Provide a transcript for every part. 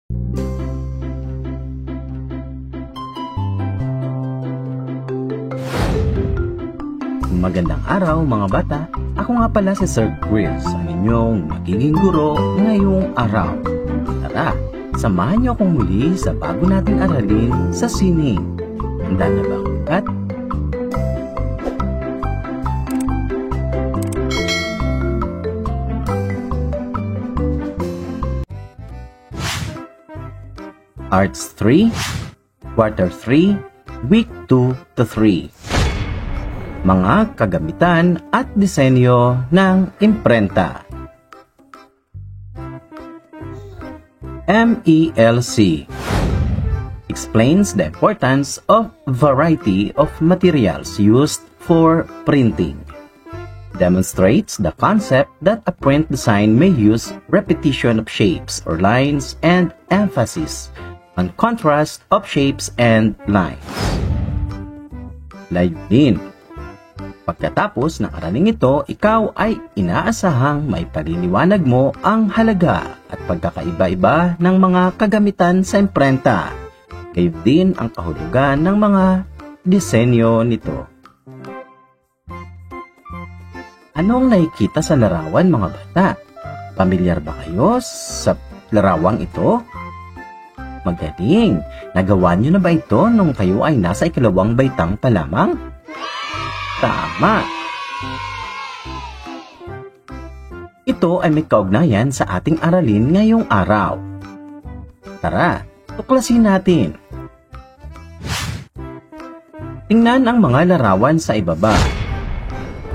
Magandang araw mga bata. Ako nga pala si Sir Chris, ang inyong magiging guro ngayong araw. Tara, samahan niyo akong muli sa bago nating aralin sa sining. Handa na ba ang ugat? Arts 3, Quarter 3, Week 2 to 3. Mga kagamitan at disenyo ng imprenta. MELC explains the importance of variety of materials used for printing. Demonstrates the concept that a print design may use repetition of shapes or lines and emphasis on contrast of shapes and lines. Layunin. Pagkatapos ng araling ito, ikaw ay inaasahang may paliliwanag mo ang halaga at pagkakaiba-iba ng mga kagamitan sa imprenta. Gayon din ang kahulugan ng mga disenyo nito. Anong nakikita sa larawan mga bata? Pamilyar ba kayo sa larawang ito? Magaling! Nagawa niyo na ba ito nung kayo ay nasa ikalawang baitang pa lamang? Tama! Ito ay may kaugnayan sa ating aralin ngayong araw. Tara, tuklasin natin. Tingnan ang mga larawan sa ibaba.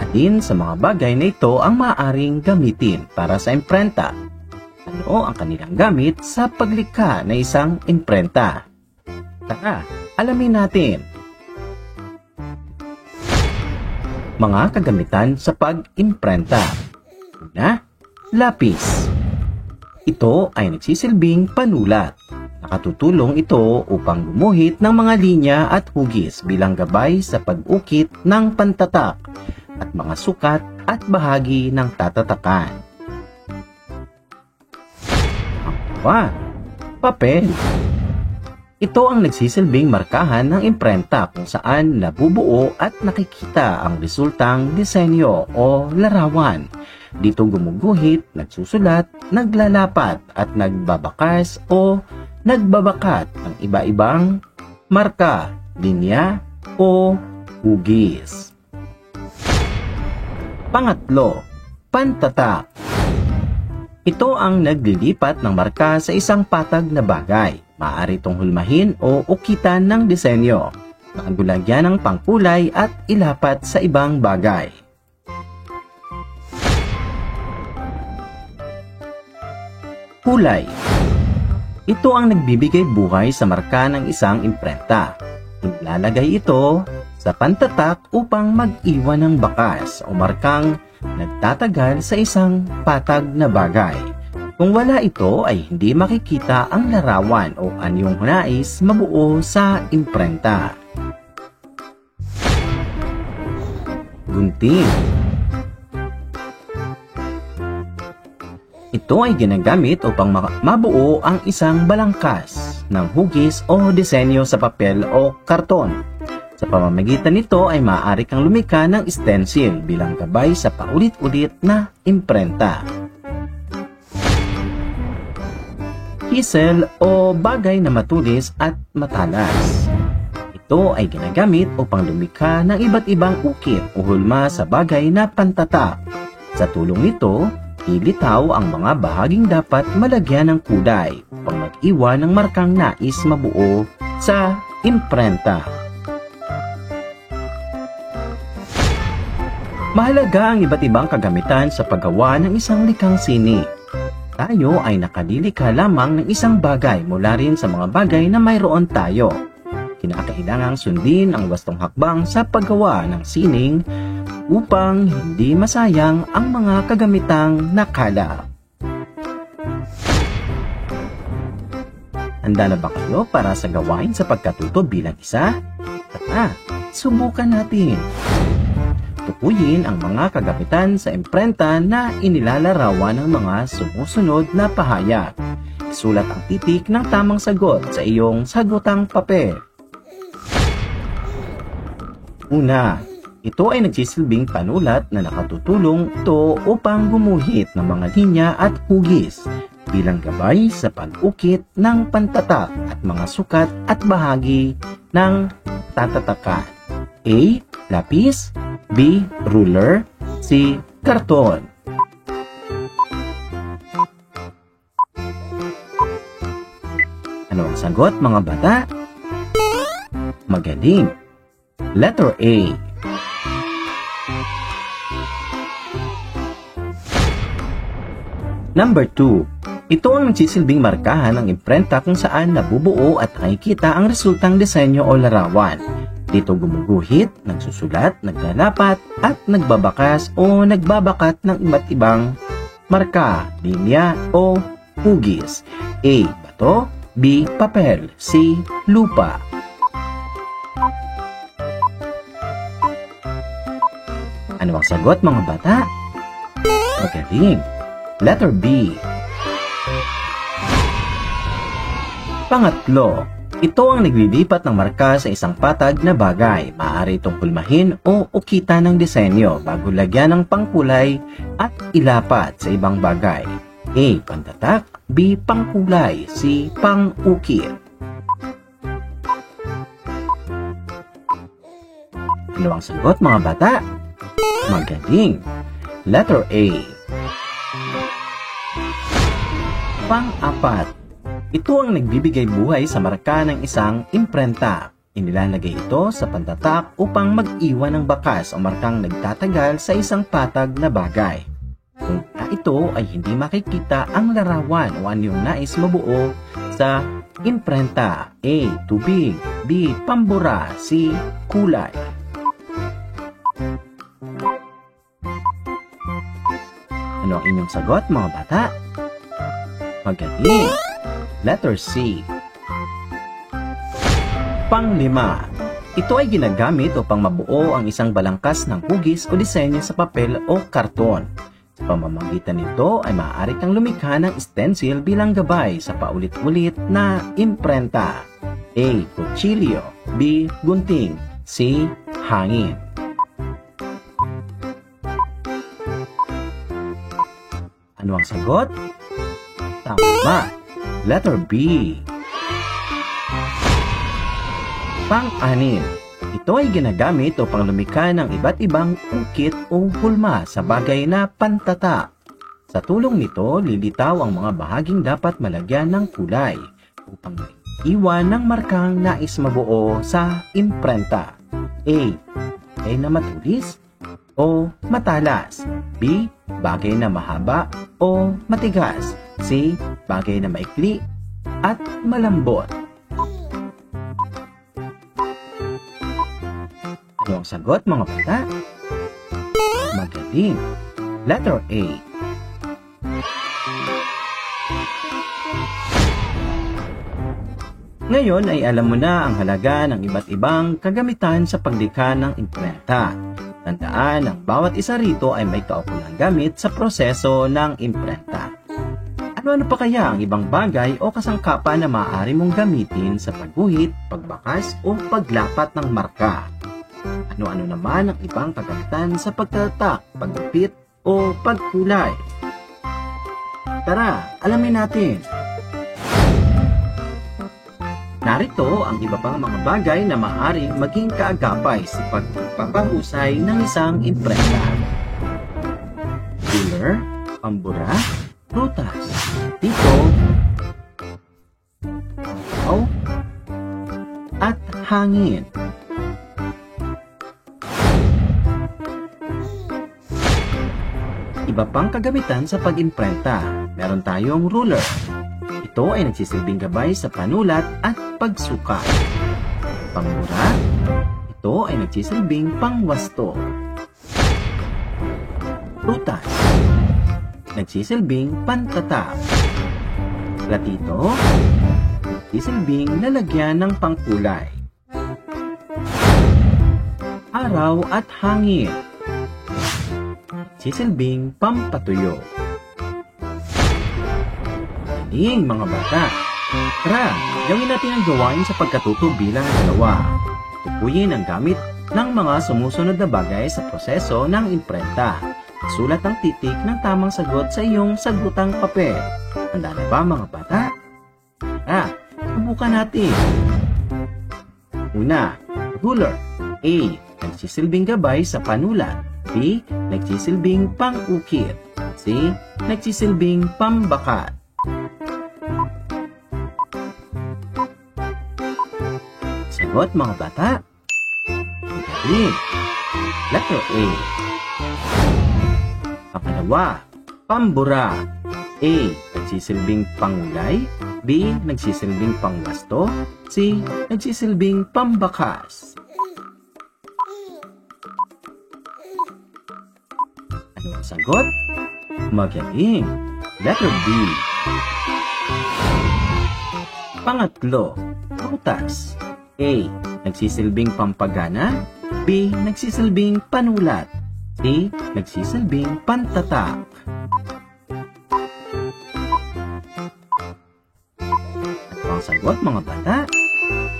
Alin sa mga bagay na ito ang maaaring gamitin para sa imprenta? Ano ang kanilang gamit sa paglikha na isang imprenta? Tara, alamin natin. Mga kagamitan sa pag-imprenta. Una, lapis. Ito ay nagsisilbing panulat. Nakatutulong ito upang gumuhit ng mga linya at hugis bilang gabay sa pag-ukit ng pantatak at mga sukat at bahagi ng tatatakan. Papel. Ito ang nagsisilbing markahan ng imprenta kung saan nabubuo at nakikita ang resultang disenyo o larawan. Dito gumuguhit, nagsusulat, naglalapat at nagbabakas o nagbabakat ng iba-ibang marka, linya o hugis. Pangatlo, pantatak. Ito ang naglilipat ng marka sa isang patag na bagay. Maaari itong hulmahin o ukitan ng disenyo, magulagyan ng pangkulay at ilapat sa ibang bagay. Kulay. Ito ang nagbibigay buhay sa marka ng isang imprenta. Ilalagay ito sa pantatak upang mag-iwan ng bakas o markang nagtatagal sa isang patag na bagay. Kung wala ito ay hindi makikita ang larawan o anyong nais mabuo sa imprenta. Gunting. Ito ay ginagamit upang mabuo ang isang balangkas ng hugis o disenyo sa papel o karton. Sa pamamagitan nito ay maaari kang lumikha ng stencil bilang gabay sa paulit-ulit na imprenta. Chisel o bagay na matulis at matalas. Ito ay ginagamit upang lumikha ng iba't ibang ukit o hulma sa bagay na pantatak. Sa tulong nito, ilitaw ang mga bahaging dapat malagyan ng kulay upang mag-iwan ng markang nais mabuo sa imprenta. Mahalaga ang iba't ibang kagamitan sa paggawa ng isang likhang sining. Tayo ay nakalilikha lamang ng isang bagay mula rin sa mga bagay na mayroon tayo. Kinakailangang sundin ang wastong hakbang sa paggawa ng sining upang hindi masayang ang mga kagamitang nakala. Handa na ba kayo para sa gawain sa pagkatuto bilang isa? Tara, subukan natin. Tukuyin ang mga kagamitan sa imprenta na inilalarawan ng mga sumusunod na pahayag. isulat ang titik ng tamang sagot sa iyong sagutang papel. Una, ito ay nagsisilbing panulat na nakatutulong ito upang gumuhit ng mga linya at hugis bilang gabay sa pag-ukit ng pantatak at mga sukat at bahagi ng tatatakan. A. Lapis. B. Ruler. C. Karton. Ano ang sagot, mga bata? Magaling! Letter A. Number 2. Ito ang nagsisilbing markahan ng imprenta kung saan nabubuo at nakikita ang resultang disenyo o larawan. Dito gumuguhit, nagsusulat, naglalapat, at nagbabakas o nagbabakat ng iba't ibang marka, linya o hugis. A. Bato. B. Papel. C. Lupa. Ano ang sagot, mga bata? Magaling! Letter B. Pangatlo, ito ang naglilipat ng marka sa isang patag na bagay. Maaari itong pulmahin o ukita ng disenyo bago lagyan ng pangkulay at ilapat sa ibang bagay. A. Pantatak. B. Pangkulay. C. Pangukit. Ano ang sagot, mga bata? Magaling! Letter A. Pang-apat, ito ang nagbibigay buhay sa marka ng isang imprenta. Inilalagay ito sa pantatak upang mag-iwan ng bakas o markang nagtatagal sa isang patag na bagay. Kung ito ay hindi makikita ang larawan o anyong nais mabuo sa imprenta. A. Tubig. B. Pambura. C. Kulay. Ano ang inyong sagot, mga bata? Magaling! Letter C. Panglima, ito ay ginagamit upang mabuo ang isang balangkas ng hugis o disenyo sa papel o karton. Sa pamamagitan nito ay maaari kang lumikha ng stencil bilang gabay sa paulit-ulit na imprenta. A. Kutsilyo. B. Gunting. C. Hangin. Ano ang sagot? Tama! Letter B. Pang-anim, ito ay ginagamit upang lumikha ng iba't ibang ukit o hulma sa bagay na pantatak. Sa tulong nito, lilitaw ang mga bahaging dapat malagyan ng kulay upang iwan ng markang nais mabuo sa imprenta. A. Bagay na matulis o matalas. B. Bagay na mahaba o matigas. C. Bagay na maikli at malambot. Ano ang sagot, mga bata? Magaling! Letter A. Ngayon ay alam mo na ang halaga ng iba't ibang kagamitan sa paglikha ng imprenta. Tandaan, ang bawat isa rito ay may kaukulang gamit sa proseso ng imprenta. Ano-ano pa kaya ang ibang bagay o kasangkapan na maaari mong gamitin sa pagguhit, pagbakas o paglapat ng marka? Ano-ano naman ang ibang kagamitan sa pagtatak, paggupit o pagkulay? Tara, alamin natin! Narito ang iba pang mga bagay na maaaring maging kaagapay sa pagpapahusay ng isang imprenta. Ruler, pambura, prutas, tito, at hangin. Iba pang kagamitan sa pag-imprenta. Meron tayong ruler. Ito ay nagsisilbing gabay sa panulat at pagsukat. Pambura, ito ay nagsisilbing pangwasto. Prutas, nagsisilbing pantatak. Platito, nagsisilbing lalagyan ng pangkulay. Araw at hangin, nagsisilbing pampatuyo. Magaling mga bata! Tara, gawin natin ang gawain sa pagkatuto bilang 2. Tukuyin ang gamit ng mga sumusunod na bagay sa proseso ng imprenta. Sulat ang titik ng tamang sagot sa iyong sagutang papel. Handa na ba mga bata? Tara, subukan natin. Una, ruler. A. Nagsisilbing gabay sa panulat. B. Nagsisilbing pang-ukit. C. Nagsisilbing pambakat. Sagot mga bata. Magaling. Letter A. Pangalawa, pambura. A. Nagsisilbing pangulay. B. Nagsisilbing pangwasto. C. Nagsisilbing pambakas. Ano ang sagot? Magaling. Letter B. Pangatlo, prutas. A. Nagsisilbing pampagana. B. Nagsisilbing panulat. C. Nagsisilbing pantatak. Ano ang sagot mga bata?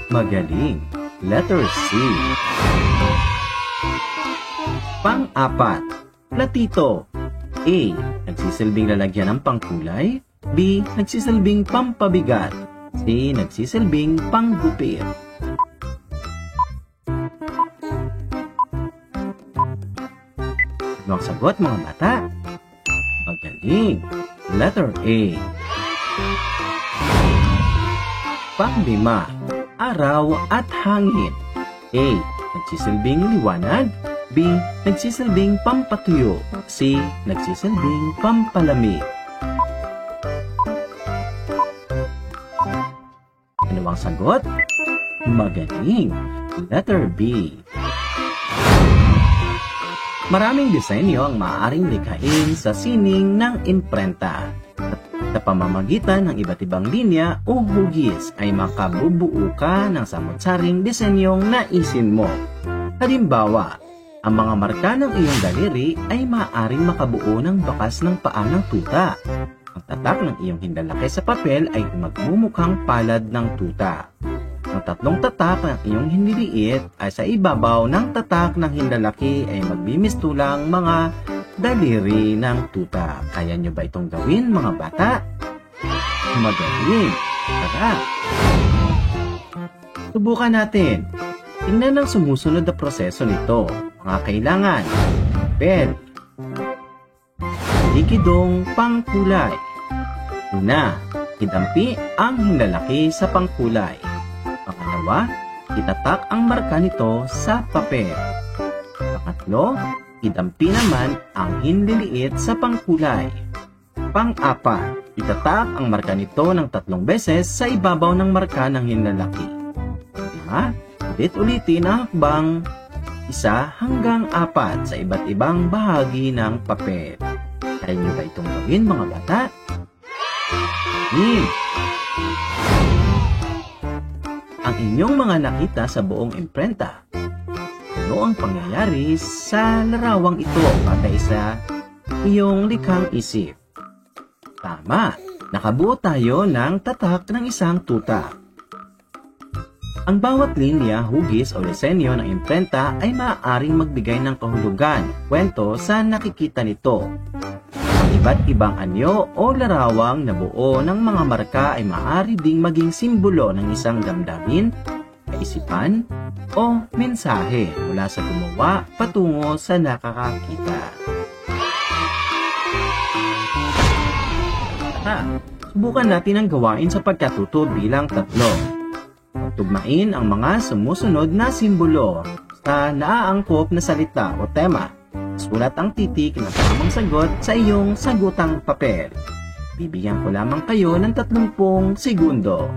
Magaling. Letter C. Pang-apat, platito. A. Nagsisilbing lalagyan ng pangkulay. B. Nagsisilbing pampabigat. C. Nagsisilbing panggupit. Ano ang sagot mga bata? Magaling. Letter A. Pang-5, araw at hangin. A. Nagsisilbing liwanag. B. Nagsisilbing pampatuyo. C. Nagsisilbing pampalamig. Ano ang sagot? Magaling. Letter B. Maraming disenyo ang maaaring likhain sa sining ng imprenta. Sa pamamagitan ng iba't ibang linya o hugis ay makabubuo ka ng samot-saring disenyong naisin mo. Halimbawa, ang mga marka ng iyong daliri ay maaaring makabuo ng bakas ng paa ng tuta. Ang tatak ng iyong hindalaki sa papel ay magmumukhang palad ng tuta. Ang 3 tatak ng iyong hiniliit ay sa ibabaw ng tatak ng hindalaki ay magmimistulang mga daliri ng tuta. Kaya nyo ba itong gawin mga bata? Magaling! Tara! Subukan natin. Tingnan ang sumusunod na proseso nito. Mga kailangan, papel, likidong pangkulay. Una, idampi ang hinlalaki sa pangkulay. Pangalawa, itatak ang marka nito sa papel. Pangatlo, idampi naman ang hinliliit sa pangkulay. Pang-apat, itatak ang marka nito ng 3 beses sa ibabaw ng marka ng hinlalaki. 5, ulit-ulitin ang hakbang 1 hanggang 4 sa iba't ibang bahagi ng papel. Kaya nyo ba itong gawin mga bata? Ang inyong mga nakita sa buong imprenta. Ano ang pangyayari sa larawang ito patay sa iyong likhang isip? Tama, nakabuo tayo ng tatak ng isang tuta. Ang bawat linya, hugis o disenyo ng imprenta ay maaaring magbigay ng kahulugan, kwento sa nakikita nito. Ang iba't ibang anyo o larawang na buo ng mga marka ay maaari ding maging simbolo ng isang damdamin, kaisipan, o mensahe mula sa gumawa patungo sa nakakakita. Subukan natin ang gawain sa pagkatuto bilang 3. Tugmain ang mga sumusunod na simbolo sa naaangkop na salita o tema. Sulat ang titik ng tamang sagot sa iyong sagutang papel. Bibigyan ko lamang kayo ng 30 segundo.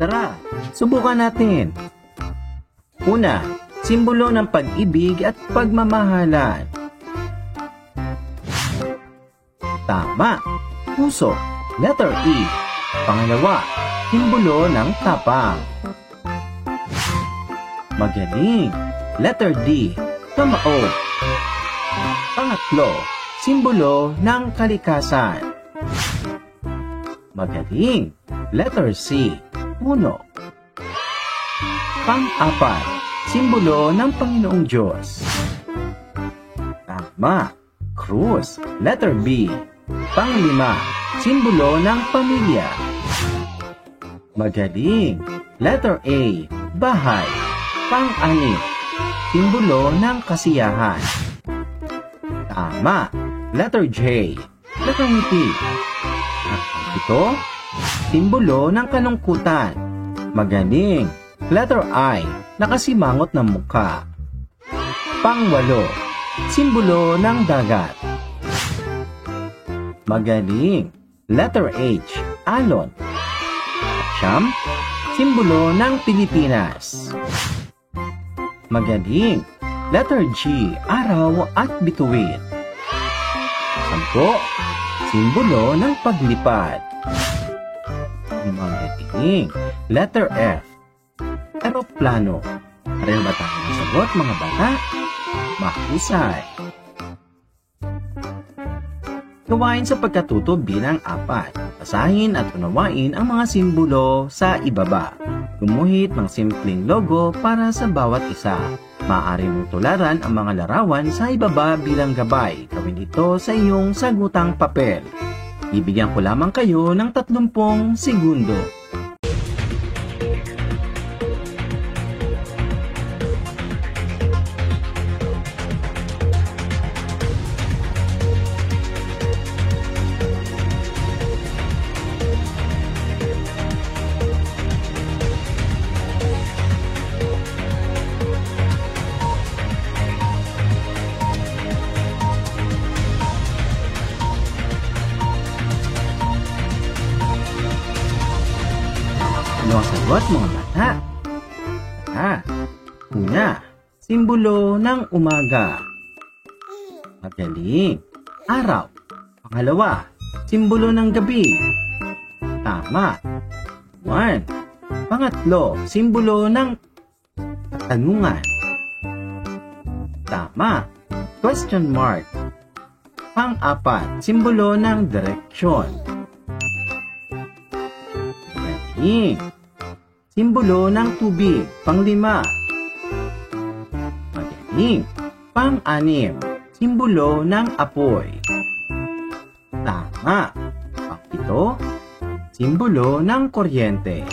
Tara, subukan natin. Una, simbolo ng pag-ibig at pagmamahalan. Tama, puso, letter E. Pangalawa, simbolo ng tapang. Magaling, letter D, kamao. Pangatlo, simbolo ng kalikasan. Magaling, letter C, puno. Pang-apat, simbolo ng Panginoong Diyos. Tama, krus, letter B. Pang-lima, simbolo ng pamilya. Magaling, letter A, bahay. Pang-anim, simbolo ng kasiyahan. Tama, letter J, nakangiti. At ito, simbolo ng kalungkutan. Magaling, letter I, nakasimangot ng mukha. Pang-walo, simbolo ng dagat. Magaling, letter H, alon. Siyam, simbolo ng Pilipinas. Magaling, letter G, araw at bituin. 10, simbolo ng paglipad. Magaling, letter F, eroplano. Pareho ba tayo ng sagot, mga bata? Mahusay. Gawain sa pagkatuto bilang 4. Basahin at unawain ang mga simbolo sa ibaba. Gumuhit ng simpleng logo para sa bawat isa. Maaari mong tularan ang mga larawan sa ibaba bilang gabay. Gawin ito sa iyong sagutang papel. Bibigyan ko lamang kayo ng 30 segundo. Ano ang sagot, mga bata? Una, simbolo ng umaga. Magaling, araw. Pangalawa, simbolo ng gabi. Tama. 1. Pangatlo, simbolo ng katanungan. Tama. Question mark. Pang-4, simbolo ng direksyon. Magaling. Simbolo ng tubig. Pang-5. Magaling. Pang-6, simbolo ng apoy. Tama. Pang-7, simbolo ng kuryente.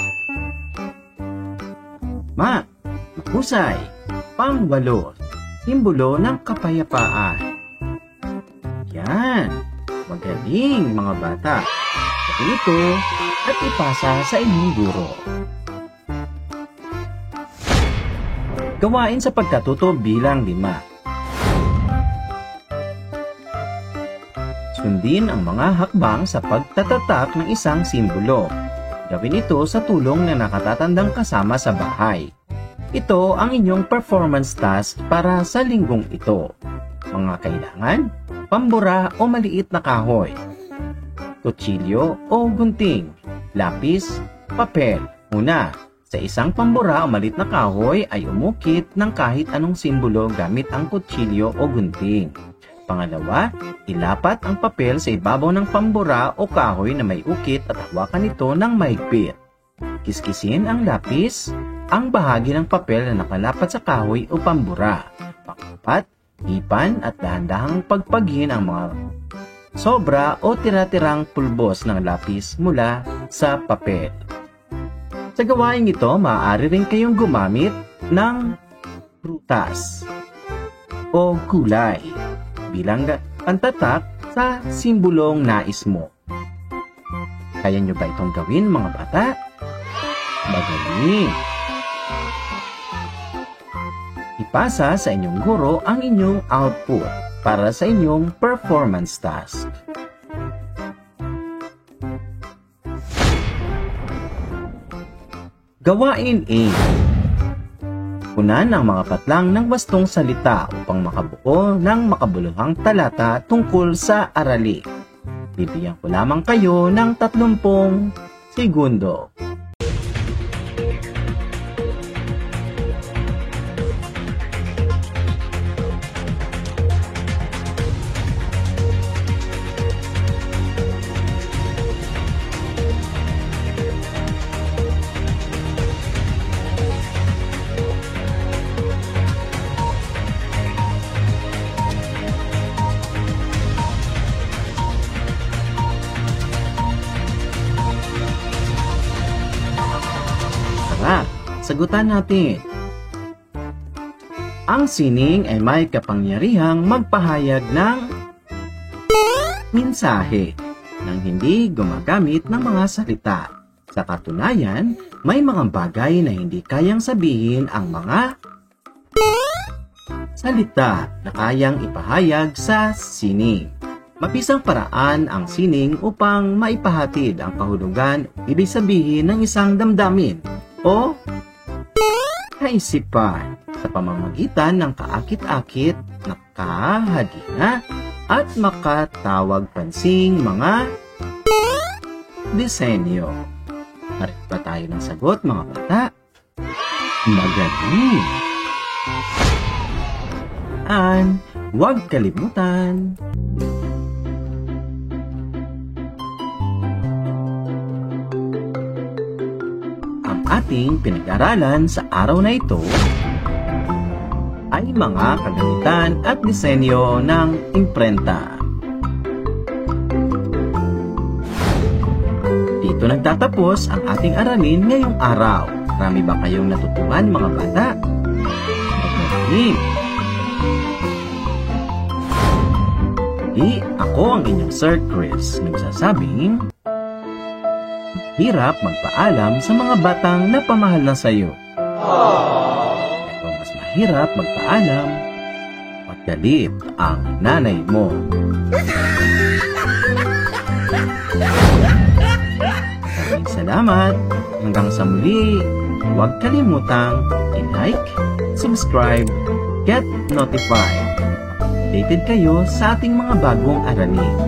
Mahusay. Pang-8, simbolo ng kapayapaan. Yan. Magaling, mga bata. Gawin ito at ipasa sa inyong guro. Gawain sa pagkatuto bilang 5. Sundin ang mga hakbang sa pagtatatak ng isang simbolo. Gawin ito sa tulong ng nakatatandang kasama sa bahay. Ito ang inyong performance task para sa linggong ito. Mga kailangan, pambura o maliit na kahoy, kutsilyo o gunting, lapis, papel. Una, sa isang pambura o maliit na kahoy ay umukit ng kahit anong simbolo gamit ang kutsilyo o gunting. Pangalawa, ilapat ang papel sa ibabaw ng pambura o kahoy na may ukit at hawakan ito ng mahigpit. Kiskisin ang lapis, ang bahagi ng papel na nakalapat sa kahoy o pambura. Pang-4, hipan at dahan-dahang pagpagin ang mga sobra o tira-tirang pulbos ng lapis mula sa papel. Sa gawaing ito, maaari rin kayong gumamit ng prutas o gulay bilang pantatak sa simbolong nais mo. Kaya nyo ba itong gawin, mga bata? Magaling! Ipasa sa inyong guro ang inyong output para sa inyong performance task. Gawain A. Punan ang mga patlang ng wastong salita upang makabuo ng makabuluhang talata tungkol sa arali. Bibigyan ko lamang kayo ng 30 segundo. Tara, sagutan natin. Ang sining ay may kapangyarihang magpahayag ng mensahe nang hindi gumagamit ng mga salita. Sa katunayan, may mga bagay na hindi kayang sabihin ang mga salita na kayang ipahayag sa sining. Mabisang paraan ang sining upang maipahatid ang kahulugan, ibig sabihin ng isang damdamin o kaisipan sa pamamagitan ng kaakit-akit, nakahagina at makatawag pansing mga disenyo. Narito ba tayo ng sagot, mga bata? Magaling! And huwag kalimutan, ang ating pinag-aralan sa araw na ito ay mga kagamitan at disenyo ng imprenta. Dito nagtatapos ang ating aralin ngayong araw. Marami ba kayong natutuhan, mga bata? Magaling! Ako ang inyong Sir Chris, nagsasabing, hirap magpaalam sa mga batang napamahal na sa'yo. Pero mas mahirap magpaalam at galit ang nanay mo. Maraming salamat. Hanggang sa muli, huwag kalimutang i-like, subscribe, get notified. Updated kayo sa ating mga bagong aralin.